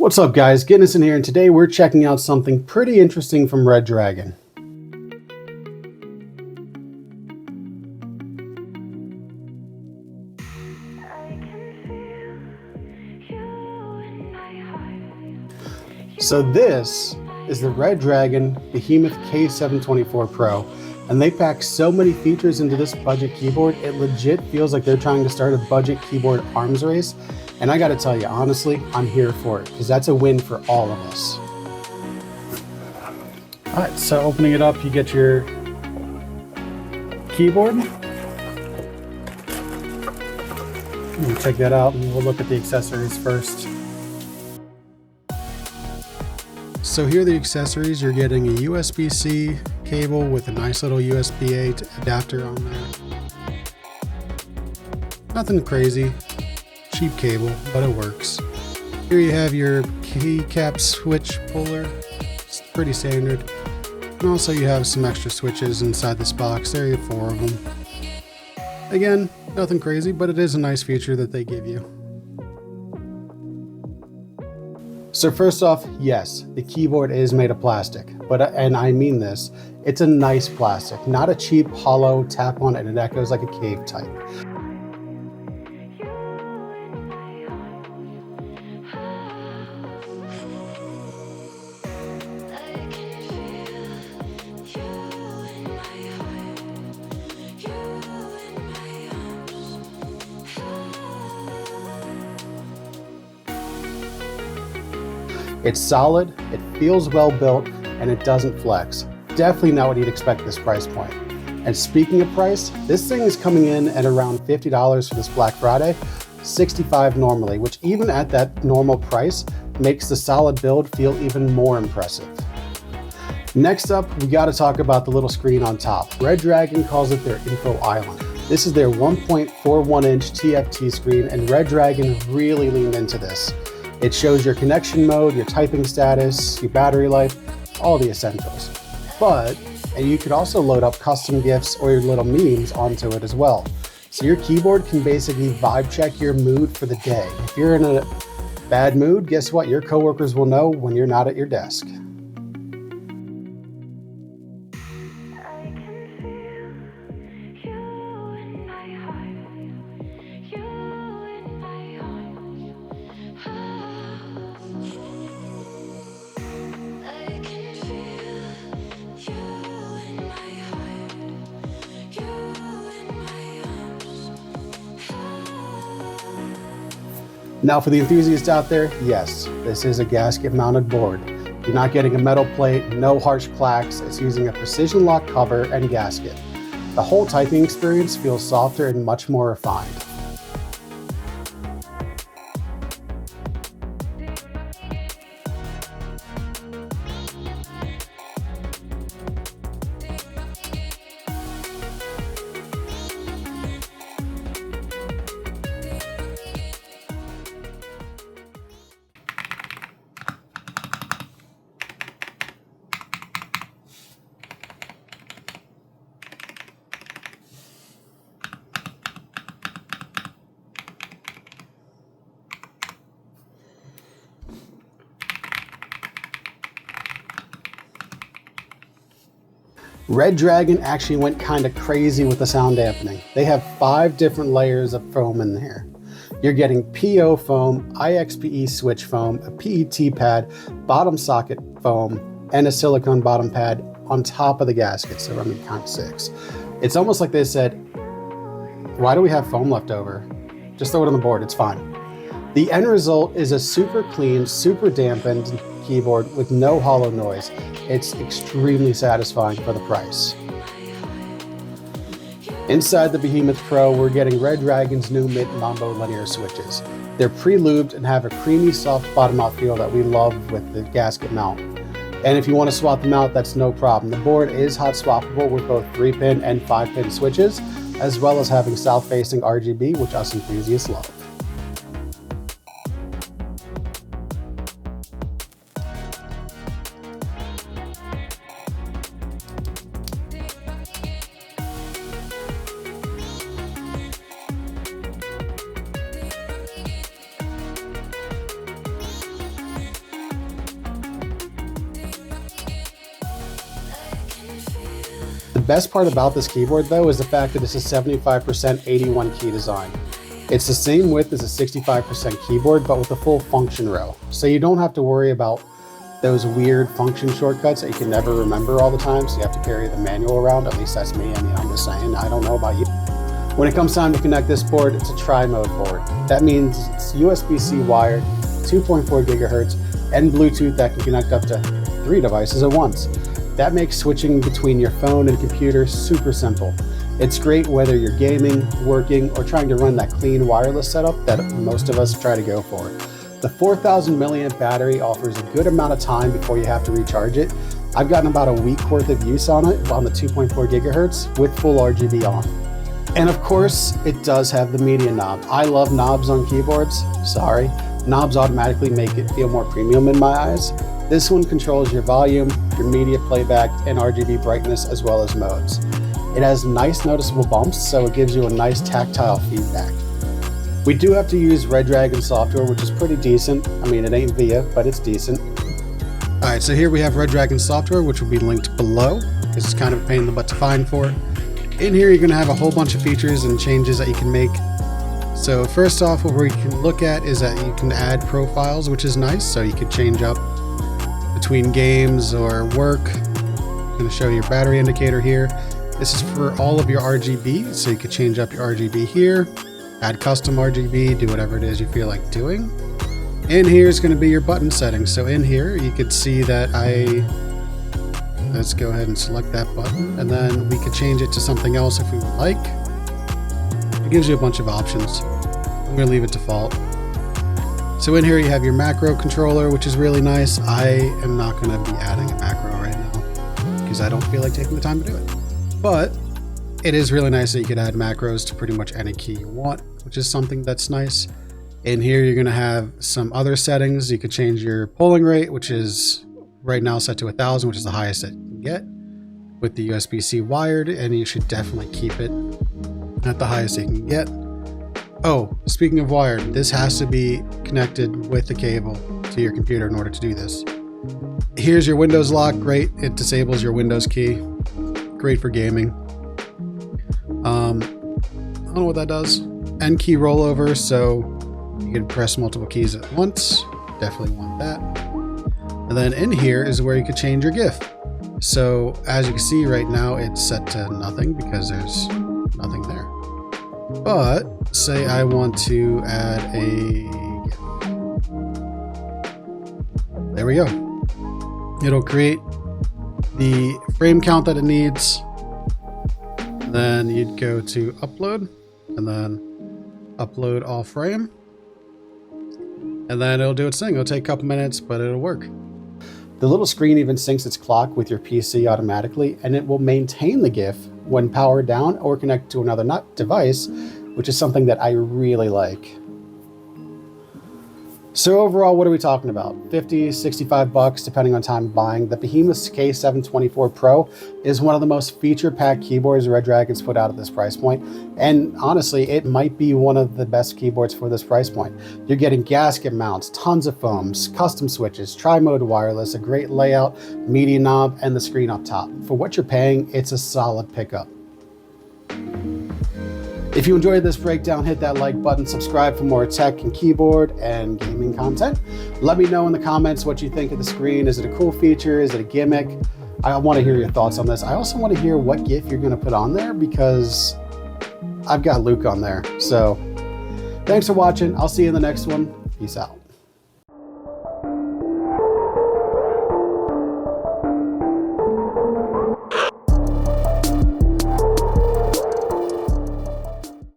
What's up guys, Guinness in here, and today we're checking out something pretty interesting from Redragon. So this is the Redragon Behemoth K724 Pro, and they pack so many features into this budget keyboard, it legit feels like they're trying to start a budget keyboard arms race. And I gotta tell you, honestly, I'm here for it, because that's a win for all of us. All right, so opening it up, you get your keyboard. We'll take that out and we'll look at the accessories first. So here are the accessories. You're getting a USB-C cable with a nice little USB-A adapter on there. Nothing crazy. Cheap cable, but it works. Here you have your keycap switch puller. It's pretty standard. And also you have some extra switches inside this box. There you have 4 of them. Again, nothing crazy, but it is a nice feature that they give you. So first off, yes, the keyboard is made of plastic, and I mean this, it's a nice plastic, not a cheap hollow tap on and it echoes like a cave type. It's solid, it feels well built, and it doesn't flex. Definitely not what you'd expect this price point. And speaking of price, this thing is coming in at around $50 for this Black Friday, $65 normally, which even at that normal price makes the solid build feel even more impressive. Next up, we gotta talk about the little screen on top. Redragon calls it their info island. This is their 1.41 inch TFT screen, and Redragon really leaned into this. It shows your connection mode, your typing status, your battery life, all the essentials. And you could also load up custom GIFs or your little memes onto it as well. So your keyboard can basically vibe check your mood for the day. If you're in a bad mood, guess what? Your coworkers will know when you're not at your desk. Now for the enthusiasts out there, yes, this is a gasket mounted board. You're not getting a metal plate, no harsh clacks, it's using a precision lock cover and gasket. The whole typing experience feels softer and much more refined. Redragon actually went kind of crazy with the sound dampening. They have 5 different layers of foam in here. You're getting PO foam, IXPE switch foam, a PET pad, bottom socket foam, and a silicone bottom pad on top of the gasket, so I mean count 6. It's almost like they said, why do we have foam left over? Just throw it on the board, it's fine. The end result is a super clean, super dampened keyboard with no hollow noise. It's extremely satisfying for the price. Inside the Behemoth Pro, we're getting Redragon's new Mint Mambo linear switches. They're pre-lubed and have a creamy, soft bottom mouthfeel that we love with the gasket mount. And if you want to swap them out, that's no problem. The board is hot swappable with both 3-pin and 5-pin switches, as well as having south-facing RGB, which us enthusiasts love. best part about this keyboard though is the fact that it's a 75% 81 key design. It's the same width as a 65% keyboard, but with a full function row. So you don't have to worry about those weird function shortcuts that you can never remember all the time, so you have to carry the manual around. At least that's me. I mean, I'm just saying, I don't know about you. When it comes time to connect this board, it's a tri-mode board. That means it's USB-C wired, 2.4 gigahertz, and Bluetooth that can connect up to 3 devices at once. That makes switching between your phone and computer super simple. It's great whether you're gaming, working, or trying to run that clean wireless setup that most of us try to go for. The 4,000 milliamp battery offers a good amount of time before you have to recharge it. I've gotten about a week worth of use on it on the 2.4 gigahertz with full RGB on. And of course, it does have the media knob. I love knobs on keyboards. Sorry, knobs automatically make it feel more premium in my eyes. This one controls your volume, your media playback, and RGB brightness, as well as modes. It has nice noticeable bumps, so it gives you a nice tactile feedback. We do have to use Redragon software, which is pretty decent. I mean, it ain't VIA, but it's decent. All right, so here we have Redragon software, which will be linked below. This is kind of a pain in the butt to find for. In here, you're gonna have a whole bunch of features and changes that you can make. So first off, what we can look at is that you can add profiles, which is nice. So you could change up between games or work. I'm gonna show you your battery indicator here. This is for all of your RGB, so you could change up your RGB here, add custom RGB, do whatever it is you feel like doing. And here's going to be your button settings. So in here, you could see that let's go ahead and select that button, and then we could change it to something else if we would like. It gives you a bunch of options. I'm going to leave it default. So in here, you have your macro controller, which is really nice. I am not going to be adding a macro right now because I don't feel like taking the time to do it. But it is really nice that you could add macros to pretty much any key you want, which is something that's nice. In here, you're going to have some other settings. You could change your polling rate, which is right now set to 1,000, which is the highest that you can get with the USB-C wired, and you should definitely keep it at the highest you can get. Oh, speaking of wired, this has to be connected with the cable to your computer in order to do this. Here's your Windows lock. Great. It disables your Windows key. Great for gaming. I don't know what that does. N key rollover, so you can press multiple keys at once. Definitely want that. And then in here is where you could change your GIF. So as you can see right now, it's set to nothing because there's nothing there. But say I want to add a GIF. There we go. It'll create the frame count that it needs. Then you'd go to upload and then upload all frame. And then it'll do its thing. It'll take a couple minutes, but it'll work. The little screen even syncs its clock with your PC automatically, and it will maintain the GIF when powered down or connected to another device, which is something that I really like. So overall, what are we talking about? 50, 65 bucks, depending on time of buying. The Behemoth K724 Pro is one of the most feature-packed keyboards Redragon's put out at this price point. And honestly, it might be one of the best keyboards for this price point. You're getting gasket mounts, tons of foams, custom switches, tri-mode wireless, a great layout, media knob, and the screen up top. For what you're paying, it's a solid pickup. If you enjoyed this breakdown, hit that like button, subscribe for more tech and keyboard and gaming content. Let me know in the comments what you think of the screen. Is it a cool feature? Is it a gimmick? I want to hear your thoughts on this. I also want to hear what GIF you're going to put on there because I've got Luke on there. So thanks for watching. I'll see you in the next one. Peace out.